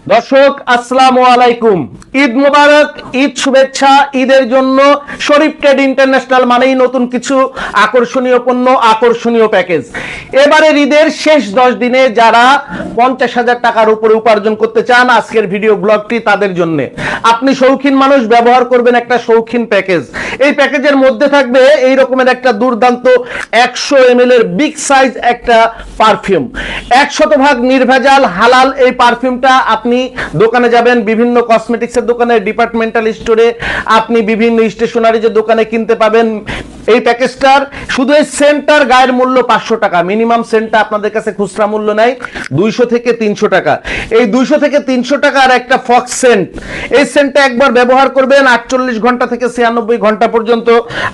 দর্শক আসসালামু আলাইকুম, ঈদ মুবারক, ঈদ শুভেচ্ছা। ঈদের জন্য শরীফ ট্রেড ইন্টারন্যাশনাল মানেই নতুন কিছু আকর্ষণীয় পণ্য, আকর্ষণীয় প্যাকেজ। এবারের ঈদের শেষ 10 দিনে যারা 50,000 টাকার উপরে উপার্জন করতে চান, আজকের ভিডিও ব্লগটি তাদের জন্য। আপনি শৌখিন মানুষ, ব্যবহার করবেন একটা শৌখিন প্যাকেজ। এই প্যাকেজের মধ্যে থাকবে এই রকমের একটা দুর্দান্ত 100 ml এর বিগ সাইজ একটা পারফিউম, 100% নির্ভেজাল হালাল। এই পারফিউমটা আপনি দোকানে যাবেন, বিভিন্ন কসমেটিক্সের দোকানে, ডিপার্টমেন্টাল স্টোরে, আপনি বিভিন্ন স্টেশনারিজের দোকানে কিনতে পাবেন। এই প্যাকেজটার শুধু এই সেন্টার গায়ের মূল্য 500 টাকা। মিনিমাম সেন্টটা আপনাদের কাছে খুচরা মূল্য নাই 200 থেকে 300 টাকা। এই 200 থেকে 300 টাকার একটা ফক্স সেন্ট, এই সেন্টটা একবার ব্যবহার করবেন 48 ঘন্টা থেকে 96 ঘন্টা পর্যন্ত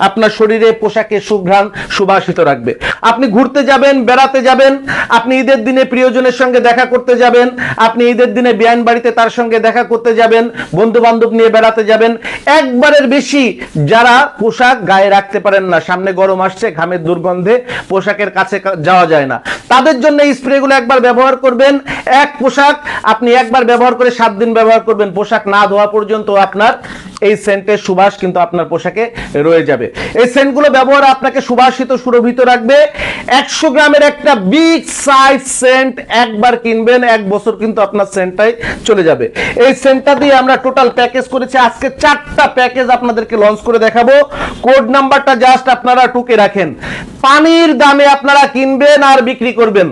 আপনার শরীরে, পোশাকে সুঘ্রাণ সুবাসিত রাখবে। আপনি ঘুরতে যাবেন, বেড়াতে যাবেন, আপনি ঈদের দিনে প্রিয়জনের সঙ্গে দেখা করতে যাবেন, আপনি ঈদের দিনে বিয়ান বাড়িতে তার সঙ্গে দেখা করতে যাবেন, বন্ধু বান্ধব নিয়ে বেড়াতে যাবেন। একবারের বেশি যারা পোশাক গায়ে রাখতে পারেন না, সামনে গরম আসছে, ঘামের দুর্গন্ধে পোশাকের কাছে যাওয়া যায় না, তাদের জন্য এই স্প্রেগুলো একবার ব্যবহার করবেন। এক পোশাক আপনি একবার ব্যবহার করে 7 দিন ব্যবহার করবেন, পোশাক না ধোয়া পর্যন্ত আপনার এই সেন্টের সুবাস কিন্তু আপনার পোশাকে রয়ে যাবে। এই সেন্টগুলো ব্যবহার আপনাকে সুবাসিত, সুরভিত রাখবে। 100 গ্রামের একটা বিগ সাইজ সেন্ট একবার কিনবেন, 1 বছর কিন্তু আপনার সেন্টটাই চলে যাবে। এই সেন্টটা দিয়ে আমরা টোটাল প্যাকেজ করেছি। আজকে 4টা প্যাকেজ আপনাদেরকে লঞ্চ করে দেখাবো। কোড নাম্বারটা জাস্ট আপনারা টুকে রাখেন। পানির দামে আপনারা কিনবেন আর বিক্রি করবেন,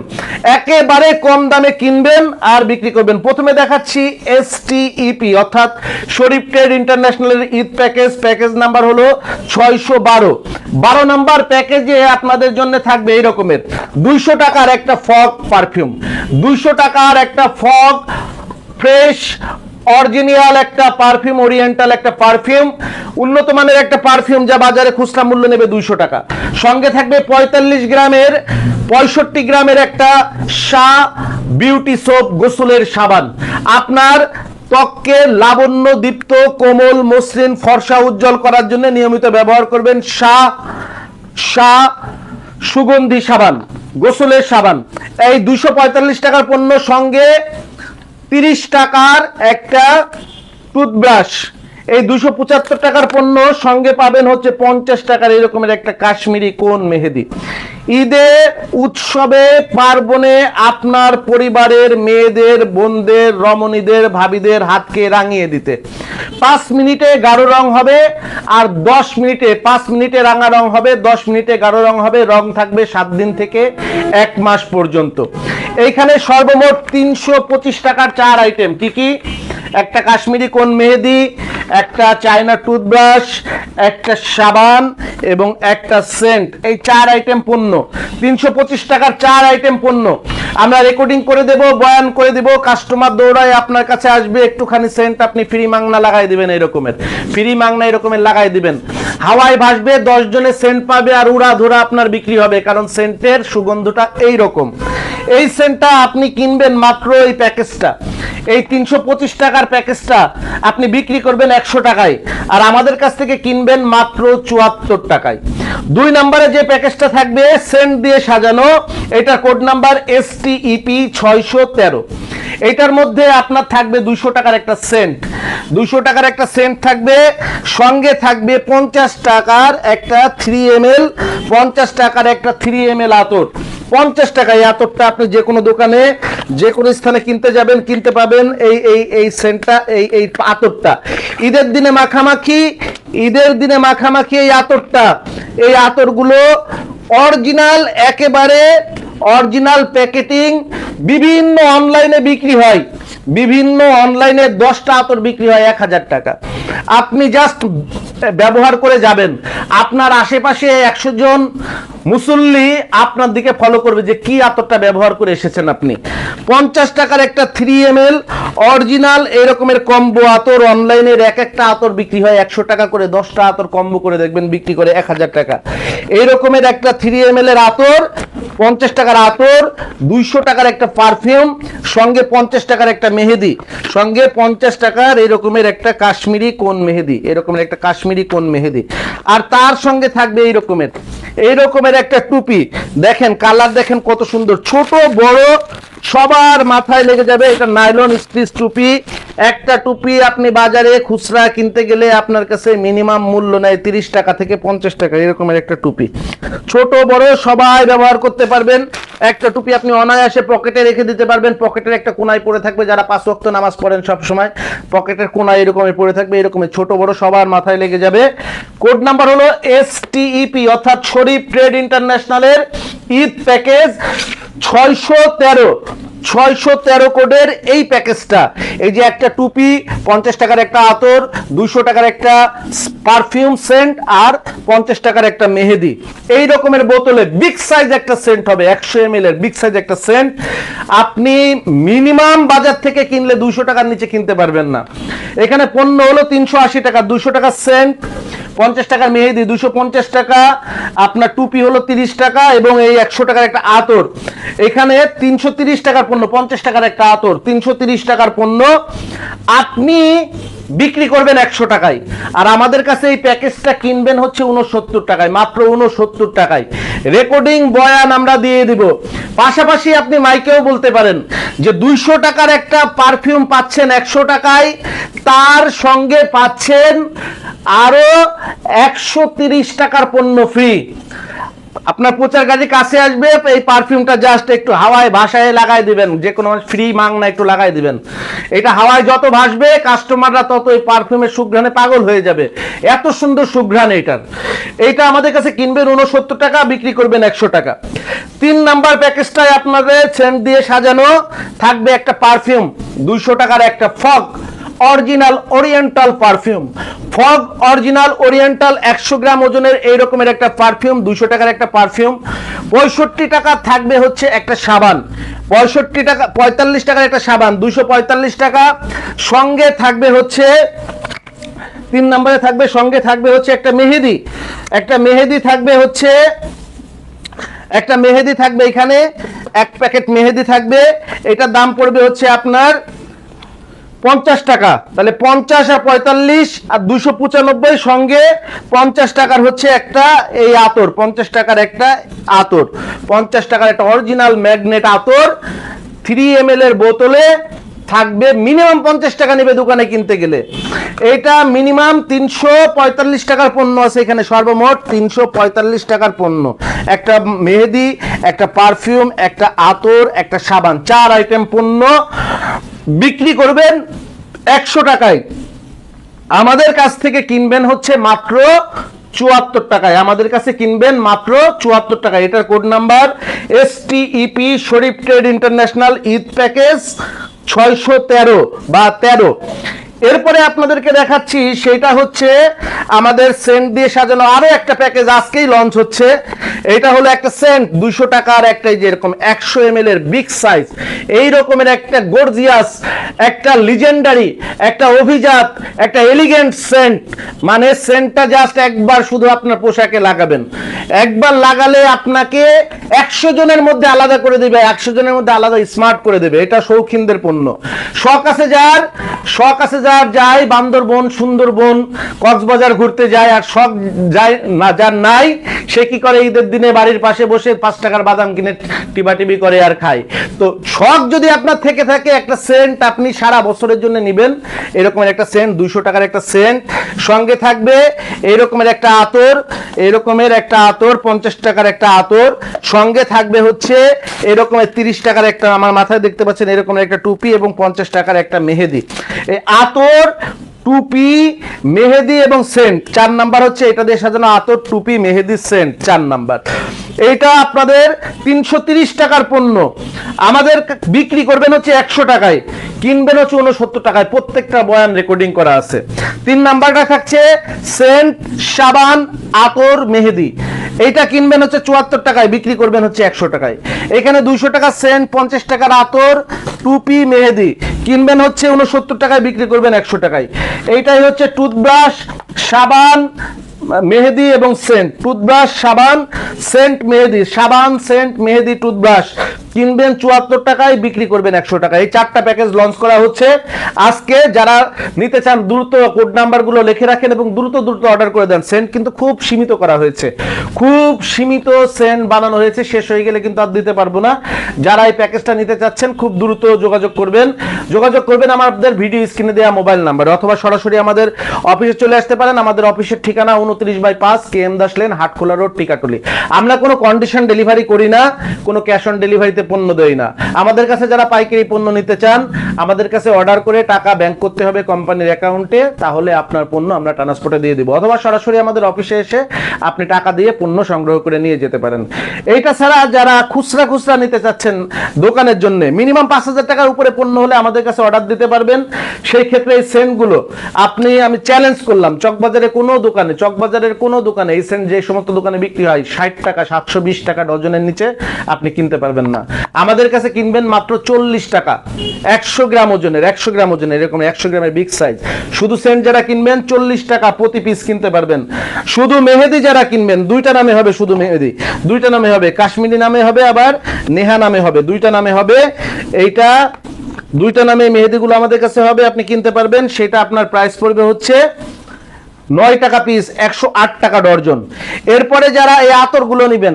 একেবারে কম দামে কিনবেন আর বিক্রি করবেন। প্রথমে দেখাচ্ছি STEP অর্থাৎ শরীফ ট্রেড ইন্টারন্যাশনালের ঈদ প্যাকেজ। প্যাকেজ নাম্বার হলো 612। 12 নাম্বার প্যাকেজে আপনাদের জন্য থাকবে এই রকমের 200 টাকার একটা ফগ পারফিউম, 200 টাকার একটা ফগ ফ্রেশ অরিজিনাল একটা পারফিউম, ওরিয়েন্টাল একটা পারফিউম, উন্নত মানের একটা পারফিউম যা বাজারে খুচরা মূল্য নেবে 200 টাকা। সঙ্গে থাকবে 45 গ্রামের 65 গ্রামের একটা শাহ বিউটি সোপ গোসলের সাবান। আপনার ত্বককে লাবণ্য দীপ্ত, কোমল, মসৃণ, ফর্সা, উজ্জ্বল করার জন্য নিয়মিত ব্যবহার করবেন শাহ সুগন্ধি সাবান, গোসলের সাবান। এই 245 টাকার পণ্য সঙ্গে 30 টাকার একটা টুথব্রাশ। এই 275 টাকার পণ্য সঙ্গে পাবেন হচ্ছে 50 টাকার এরকমের একটা কাশ্মীরি কোন মেহেদি। ঈদে, উৎসবে, পার্বণে আপনার পরিবারের মেয়েদের, বোনদের, রমণীদের, ভাবিদের হাতকে রাঙিয়ে দিতে 5 মিনিটে গাঢ় রং হবে আর 10 মিনিটে, 5 মিনিটে রাঙা রং হবে, 10 মিনিটে গাঢ় রং হবে। রং থাকবে 7 দিন থেকে 1 মাস পর্যন্ত। এইখানে সর্বমোট 325 টাকার 4 আইটেম। কি কি? একটা কাশ্মীরি কোন মেহেদি, একটা চায়না টুথব্রাশ, একটা সাবান এবং একটা সেন্ট। এই 4 আইটেম পণ্য, 325 টাকার 4 আইটেম পণ্য। আমরা রেকর্ডিং করে দেব, বয়ান করে দেব, কাস্টমার দৌড়ায় আপনার কাছে আসবে, একটুখানি সেন্ট আপনি ফ্রি মাংনা লাগাই দিবেন, এরকমের ফ্রি মাংনা এরকমের লাগাই দিবেন, হাওয়ায় ভাসবে, 10 জনে সেন্ট পাবে আর উড়া ধরা আপনার বিক্রি হবে, কারণ সেন্টের সুগন্ধটা এইরকম। এই সেন্টটা আপনি কিনবেন মাত্র এই প্যাকেজটা, এই 325 টাকার প্যাকেজটা আপনি বিক্রি করবেন 100 টাকায়, আর আমাদের কাছ থেকে কিনবেন মাত্র 74 টাকায়। 2 নম্বরে যে প্যাকেজটা থাকবে সেন্ট দিয়ে সাজানো, এটা কোড নাম্বার STEP 613। এটার মধ্যে আপনার থাকবে 200 টাকার একটা সেন্ট, 200 টাকার একটা সেন্ট থাকবে, সঙ্গে থাকবে 50 টাকার একটা 3 ml, 50 টাকার একটা 3 ml আতর। 50 টাকায় আতরটা আপনি যে কোনো দোকানে, যে কোনো স্থানে কিনতে যাবেন, কিনতে পাবেন এই সেন্টটা, এই আতরটা। ঈদের দিনে মাখামাখি, ঈদের দিনে মাখামাখি এই আতরটা, এই আতরগুলো অরিজিনাল, একেবারে অরিজিনাল প্যাকেটিং। বিভিন্ন অনলাইনে বিক্রি হয়, বিভিন্ন অনলাইনে 10টা আতর বিক্রি হয় 1000 টাকা। আপনি জাস্ট ব্যবহার করে যাবেন, আপনার আশেপাশে 100 জন মুসল্লি আপনার দিকে ফলো করবে যে কি আতরটা ব্যবহার করে এসেছেন আপনি। 50 টাকার একটা 3 ml অরিজিনাল এরকমের কম্বো আতর। অনলাইনের একটা আতর বিক্রি হয় 100 টাকা করে, 10টা আতর কম্বো করে দেখবেন বিক্রি করে 1000 টাকা। এইরকমের একটা 3 ml এর আতর, 50 টাকার আতর, 200 টাকার একটা পারফিউম, সঙ্গে 50 টাকার একটা মেহেদি, সঙ্গে 50 টাকার এরকমের একটা কাশ্মীরি কোন মেহেদি, এরকমের একটা কাশ্মীরি কোন মেহেদি। আর তার সঙ্গে থাকবে এইরকমের একটা টুপি। দেখেন কালার, দেখেন কত সুন্দর, ছোট বড় সবার মাথায় লেগে যাবে। এটা নাইলন স্টিচ টুপি। একটা টুপি আপনি বাজারে খুচরা কিনতে গেলে আপনার কাছে মিনিমাম মূল্য নেয় 30 টাকা থেকে 50 টাকা, এরকমের একটা টুপি। ছোট বড় সবাই ব্যবহার করতে পারবেন। একটা টুপি আপনি অনায়াসে পকেটে রেখে দিতে পারবেন। পকেটের একটা কোনায় পড়ে থাকবে, যারা 5 ওয়াক্ত নামাজ পড়েন সব সময় পকেটের কোনায় এরকমের পড়ে থাকবে। এরকমের ছোট বড় সবার মাথায় লেগে যাবে। কোড নাম্বার হলো STEP অর্থাৎ শরীফ ট্রেড ইন্টারন্যাশনালের ঈদ প্যাকেজ 613 কোডের এই প্যাকেজটা। এই যে একটা টুপি, 50 টাকার একটা আতর, 200 টাকার একটা পারফিউম সেন্ট আর 50 টাকার একটা মেহেদি, এই রকমের বোতলে বিগ সাইজ একটা সেন্ট হবে, 100 ml এর বিগ সাইজ একটা সেন্ট। আপনি মিনিমাম বাজার থেকে কিনলে 200 টাকার নিচে কিনতে পারবেন না। এখানে পণ্য হলো 380 টাকা, 200 টাকার সেন্ট, 50 টাকার মেহেদি, 250 টাকা, আপনার টুপি হলো 30 টাকা এবং এই 100 টাকার একটা আতর। এখানে 330 টাকার পণ্য, 50 টাকার একটা আতর, 330 টাকার পণ্য আপনি বিক্রি করবেন 100 টাকায়। আর আমাদের কাছে এই প্যাকেজটা কিনবেন হচ্ছে 69 টাকায়, মাত্র 69 টাকায়। রেকর্ডিং বয়ান আমরা দিয়ে দিব। পাশাপাশি আপনি মাইকেও বলতে পারেন যে 200 টাকার একটা পারফিউম পাচ্ছেন 100 টাকায়, তার সঙ্গে পাচ্ছেন আরো 130 টাকার পণ্য ফ্রি। আপনার প্রচার গাড়ি কাছে আসবে, এই পারফিউমটা জাস্ট একটু হাওয়ায় ভাসায় লাগাই দিবেন, যে কোনো ফ্রি মাংনা একটু লাগাই দিবেন। এটা হাওয়ায় যত ভাসবে কাস্টমাররা তত এই পারফিউমের সুঘ্রাণে পাগল হয়ে যাবে, এত সুন্দর সুঘ্রাণ এটার। এইটা আমাদের কাছে কিনবেন 69 টাকা, বিক্রি করবেন 100 টাকা। 3 নাম্বার প্যাকেজটায় আপনাদের সেন্ট দিয়ে সাজানো থাকবে একটা পারফিউম, 200 টাকার একটা fog original oriental perfume. Fog original oriental 100 গ্রাম ওজনের এই রকমের একটা পারফিউম, 200 টাকার একটা পারফিউম। 65 টাকা থাকবে হচ্ছে একটা সাবান, 45 টাকার একটা সাবান, 245 টাকা। সঙ্গে থাকবে হচ্ছে 3 নম্বরে থাকবে, সঙ্গে থাকবে হচ্ছে একটা মেহেদি। একটা মেহেদি থাকবে হচ্ছে, একটা মেহেদি থাকবে এখানে, এক প্যাকেট মেহেদি থাকবে। এটার দাম পড়বে হচ্ছে আপনার 50 টাকা। তাহলে 50 আর 45 আর 295, সঙ্গে 50 টাকার হচ্ছে একটা এই আতর, 50 টাকার একটা আতর, 50 টাকার একটা অরিজিনাল ম্যাগনেট আতর 3 ml এর বোতলে থাকবে। মিনিমাম 50 টাকা নেবে দোকানে কিনতে গেলে। এটা মিনিমাম 345 টাকার পণ্য আছে এখানে, সর্বমোট 345 টাকার পণ্য। একটা মেহেদি, একটা পারফিউম, একটা আতর, একটা সাবান, 4 আইটেম পণ্য বিক্রি করবেন 100 টাকায়। আমাদের কাছ থেকে কিনবেন হচ্ছে মাত্র 74 টাকায়। আমাদের কাছে কিনবেন মাত্র 74 টাকায়। এটার কোড নাম্বার STEP শরীফ ট্রেড ইন্টারন্যাশনাল ঈদ প্যাকেজ 613 বা 13। এরপরে আপনাদেরকে দেখাচ্ছি, সেটা হচ্ছে আমাদের সেন্ট দিয়ে সাজানো আরো একটা প্যাকেজ, আজকেই লঞ্চ হচ্ছে। এটা হলো একটা সেন্ট 200 টাকার একটা, যে এরকম 100 ml এর বিগ সাইজ, এই রকমের একটা গর্জিয়াস, একটা লিজেন্ডারি, একটা অভিজাত, একটা এলিগেন্ট সেন্ট। মানে সেন্টটা জাস্ট একবার শুধু আপনার পোশাকে লাগাবেন, একবার লাগালে আপনাকে 100 জনের মধ্যে আলাদা করে দেবে, 100 জনের মধ্যে আলাদা স্মার্ট করে দেবে। এটা শৌখিনদের পণ্য। শখ আছে যার যায় বান্দরবন, সুন্দরবন, কক্সবাজার ঘুরতে যায়, আর শখ যায় না যার নাই, সে কি করে ঈদের দিনে বাড়ির পাশে বসে 5 টাকার বাদাম কিনে টিবাটিবি করে আর খায়। তো শখ যদি আপনার থেকে থাকে, একটা সেন্ট আপনি সারা বছরের জন্য নেবেন, এরকমের একটা সেন্ট, 200 টাকার একটা সেন্ট। সঙ্গে থাকবে এরকমের একটা আতর, এরকমের একটা আতর, 50 টাকার একটা আতর। সঙ্গে থাকবে হচ্ছে এরকমের 30 টাকার একটা, আমার মাথায় দেখতে পাচ্ছেন এরকমের একটা টুপি, এবং 50 টাকার একটা মেহেদি। এই আতর, টুপি, মেহেদি এবং সেন্ট 4 নাম্বার হচ্ছে এটা দিয়ে সাজানো আতর, টুপি, মেহেদি, সেন্ট 4 নাম্বার। এইটা আপনাদের 330 টাকার পণ্য, আমাদের বিক্রি করবেন হচ্ছে 100 টাকায়, কিনবেন হচ্ছে 69 টাকায়। প্রত্যেকটা বয়ান রেকর্ডিং করা আছে। 3 নাম্বারটা থাকছে সেন্ট, সাবান, আতর, মেহেদি। এইটা কিনবেন হচ্ছে 74 টাকায়, বিক্রি করবেন হচ্ছে 100 টাকায়। এখানে 200 টাকা সেন্ট, 50 টাকার আতর, টুপি, মেহেদি কিনবেন হচ্ছে 69 টাকায়, বিক্রি করবেন 100 টাকায়। এইটাই হচ্ছে টুথব্রাশ, সাবান, মেহেদি এবং সেন্ট। টুথব্রাশ, সাবান, সেন্ট, মেহেদি, সাবান, সেন্ট, মেহেদি, টুথব্রাশ কিনবেন 74 টাকায়, বিক্রি করবেন 100 টাকায়। এই 4টা প্যাকেজ লঞ্চ করা হচ্ছে আজকে। যারা নিতে চান দ্রুত কোড নাম্বারগুলো লিখে রাখেন এবং দ্রুত অর্ডার করে দেন। সেন্ট কিন্তু খুব সীমিত করা হয়েছে, খুব সীমিত সেন্ট বানানো হয়েছে, শেষ হয়ে গেলে কিন্তু আর দিতে পারবো না। যারা এই প্যাকেজটা নিতে চাচ্ছেন খুব দ্রুত যোগাযোগ করবেন আমাদের ভিডিও স্ক্রিনে দেওয়া মোবাইল নাম্বার, অথবা সরাসরি আমাদের অফিসে চলে আসতে পারেন। আমাদের অফিসের ঠিকানা 29/5 KM Das lane, Hatkhola road, Tikatuli. আমরা কোনো কন্ডিশন ডেলিভারি করি না, কোনো ক্যাশ অন ডেলিভারিতে পণ্য দেই না। আমাদের কাছে যারা পাইকারি পণ্য নিতে চান, আমাদের কাছে অর্ডার করে টাকা ব্যাংক করতে হবে কোম্পানির অ্যাকাউন্টে, তাহলে আপনার পণ্য আমরা ট্রান্সপোর্টে দিয়ে দেব, অথবা সরাসরি আমাদের অফিসে এসে আপনি টাকা দিয়ে পণ্য সংগ্রহ করে নিয়ে যেতে পারেন। এইটা ছাড়া যারা খুচরা নিতে চাচ্ছেন দোকানের জন্য, মিনিমাম 5000 টাকার উপরে পণ্য হলে আমাদের কাছে অর্ডার দিতে পারবেন। সেই ক্ষেত্রে এই সেন্টগুলো আমি চ্যালেঞ্জ করলাম, চকবাজারের কোনো দোকানে এই সেন্ট যে সমস্ত দোকানে বিক্রি হয় 60 টাকা 720 টাকা ডজনের নিচে আপনি কিনতে পারবেন না। আমাদের কাছে কিনবেন মাত্র 40 টাকা 100 গ্রাম ওজনের, এরকম 100 গ্রামের বিগ সাইজ। শুধু সেন্ট যারা কিনবেন 40 টাকা প্রতি পিস কিনতে পারবেন। শুধু মেহেদি যারা কিনবেন, দুইটা নামে হবে, শুধু মেহেদি দুইটা নামে হবে, কাশ্মীরি নামে হবে, আবার নেহা নামে হবে, দুইটা নামে হবে। এইটা দুইটা নামে মেহেদিগুলো আমাদের কাছে হবে, আপনি কিনতে পারবেন। সেটা আপনার প্রাইস পড়বে হচ্ছে 9 টাকা পিস, 108 টাকা ডর্জন। এরপরে যারা এই আতরগুলো নেবেন,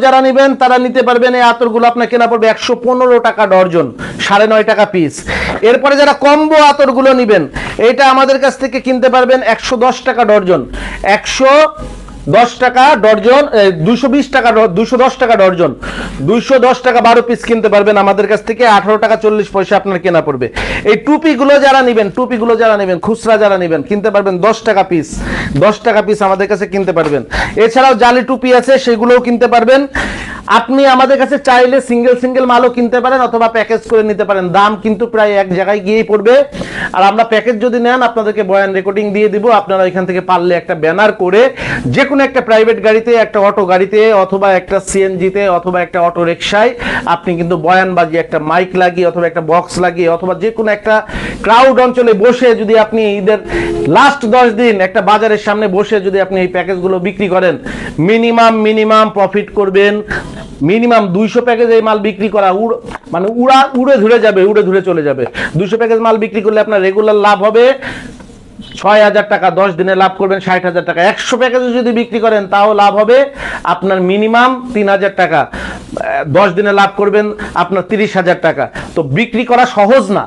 যারা নেবেন তারা নিতে পারবেন। এই আতরগুলো আপনার কেনা পড়বে 115 টাকা ডর্জন, 9.5 টাকা পিস। এরপরে যারা কম্বো আতরগুলো নেবেন, এটা আমাদের কাছ থেকে কিনতে পারবেন 110 টাকা ডর্জন, 110 টাকা ডর্জন, 210 টাকা ডর্জন, 210 টাকা 12 পিস কিনতে পারবেন আমাদের কাছ থেকে। 18 টাকা 40 পয়সা আপনার কেনা পড়বে। এই টুপিগুলো যারা নেবেন, খুচরা যারা নেবেন, কিনতে পারবেন 10 টাকা পিস আমাদের কাছে কিনতে পারবেন। এছাড়াও জালি টুপি আছে, সেগুলোও কিনতে পারবেন। আপনি আমাদের কাছে চাইলে সিঙ্গেল মালও কিনতে পারেন, অথবা প্যাকেজ করে নিতে পারেন। দাম কিন্তু প্রায় এক জায়গায় গিয়েই পড়বে। আর আমরা প্যাকেজ যদি নেন, আপনাদেরকে বয়ান রেকর্ডিং দিয়ে দিব। আপনারা এখান থেকে পারলে একটা ব্যানার করে যে কোনো একটা প্রাইভেট গাড়িতে, একটা অটো গাড়িতে, অথবা একটা সিএনজিতে, অথবা একটা অটো রিকশায় আপনি কিন্তু বয়ান বাজিয়ে, একটা মাইক লাগিয়ে, অথবা একটা বক্স লাগিয়ে, অথবা যে কোনো একটা ক্রাউড অঞ্চলে বসে যদি আপনি ঈদের লাস্ট 10 দিন একটা বাজারের সামনে বসে যদি আপনি এই প্যাকেজগুলো বিক্রি করেন, মিনিমাম প্রফিট করবেন। মিনিমাম 200 প্যাকেজ এই মাল বিক্রি করা উড়ে ধরে চলে যাবে। 200 প্যাকেজ মাল বিক্রি করলে আপনার রেগুলার লাভ হবে 6000 টাকা, 10 দিনে লাভ করবেন 60,000 টাকা। 100 প্যাকেজ যদি বিক্রি করেন তাও লাভ হবে আপনার মিনিমাম 3000 টাকা, 10 দিনে লাভ করবেন আপনার 30,000 টাকা। তো বিক্রি করা সহজ না,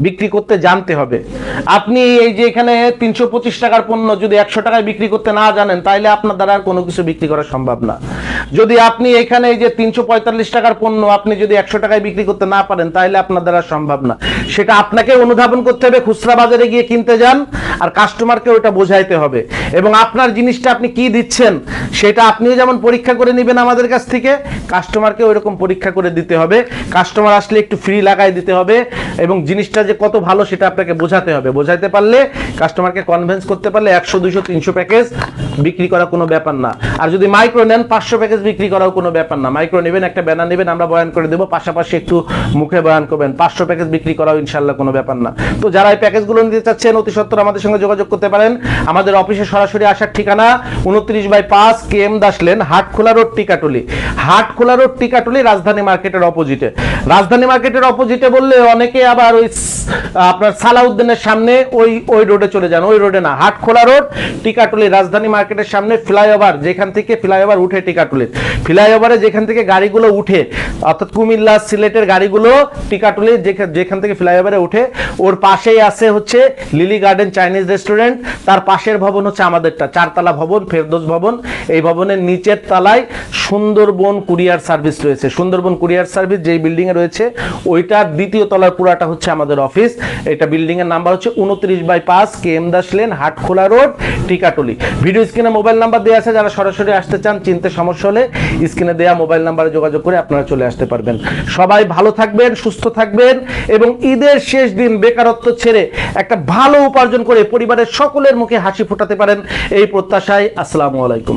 বিক্রি করতে জানতে হবে। আপনি এই যে এখানে 325 টাকার পণ্য যদি 100 টাকায় বিক্রি করতে না জানেন, তাহলে আপনার দ্বারা আর কোনো কিছু বিক্রি করা সম্ভব না। যদি আপনি এখানে এই যে 345 টাকার পণ্য আপনি যদি 100 টাকায় বিক্রি করতে না পারেন, তাহলে আপনার দ্বারা সম্ভব না। সেটা আপনাকে অনুধাবন করতে হবে, খুচরা বাজারে গিয়ে কিনতে যান, আর কাস্টমারকে ওটা বোঝাইতে হবে। এবং আপনার জিনিসটা আপনি কি দিচ্ছেন সেটা আপনিও যেমন পরীক্ষা করে নেবেন আমাদের কাছ থেকে, কাস্টমারকে ওইরকম পরীক্ষা করে দিতে হবে। কাস্টমার আসলে একটু ফ্রি লাগাই দিতে হবে, এবং জিনিসটা যে কত ভালো সেটা আপনাকে বোঝাতে হবে। বোঝাইতে পারলে, কাস্টমারকে কনভিন্স করতে পারলে 100, 200, 300 প্যাকেজ বিক্রি করা কোনো ব্যাপার না। আর যদি মাইক্রো নেন, 500 প্যাকেজ বিক্রি করাও কোনো ব্যাপার না। মাইক্রো নেবেন, একটা ব্যানার নেবেন, আমরা বয়ান করে দেবো, পাশাপাশি একটু মুখে বয়ান করবেন। 500 প্যাকেজ বিক্রি করাও ইনশাল্লাহ কোনো ব্যাপার না। তো যারা এই প্যাকেজগুলো নিতে চাচ্ছেন, অতি সত্বর আমাদের সঙ্গে যোগাযোগ করতে পারেন। আমাদের অফিসে সরাসরি আসার ঠিকানা 29/5 KM Das lane, Hatkhola road, Tikatuli, রাজধানী মার্কেটের অপোজিটে। রাজধানী মার্কেটের অপোজিটে বললে অনেকে আবার ওই আপনার সালাউদ্দিনের সামনে ওই রোডে চলে যান। ওই রোডে না, হাটখোলা রোড, টিকাটুলি, রাজধানী মার্কেটের সামনে ফ্লাইওভার, যেখান থেকে ফ্লাইওভার উঠে টিকাটুলি, ফ্লাইওভারে যেখান থেকে গাড়িগুলো উঠে, অর্থাৎ কুমিল্লা সিলেটের গাড়িগুলো টিকাটুলি যেখান থেকে ফ্লাইওভারে উঠে, ওর পাশেই আছে হচ্ছে লিলি গার্ডেন চাইনিজ রেস্টুরেন্ট। তার পাশের ভবন হচ্ছে আমাদেরটা, 4 তলা ভবন, ফেরদৌস ভবন। এই ভবনের নিচের তলায় সুন্দরবন কুরিয়ার সার্ভিস রয়েছে। সুন্দরবন কুরিয়ার সার্ভিস যেই বিল্ডিং এ রয়েছে, ওইটার 2য় তলার পুরাটা হচ্ছে আমাদের অফিস। এটা বিল্ডিং এর নাম্বার হচ্ছে 29/5 KM Das lane, Hatkhola road, Tikatuli. Video স্ক্রিনে মোবাইল নাম্বার দেওয়া আছে, যারা সরাসরি আসতে চান, চিনতে সমস্যা হলে স্ক্রিনে দেওয়া মোবাইল নাম্বারে যোগাযোগ করে আপনারা চলে আসতে পারবেন। সবাই ভালো থাকবেন, সুস্থ থাকবেন, এবং ঈদের শেষ দিন বেকারত্ব ছেড়ে একটা ভালো উপার্জন করে পরিবারের সকলের মুখে হাসি ফোটাতে পারেন, এই প্রত্যাশায়। আসসালামু আলাইকুম।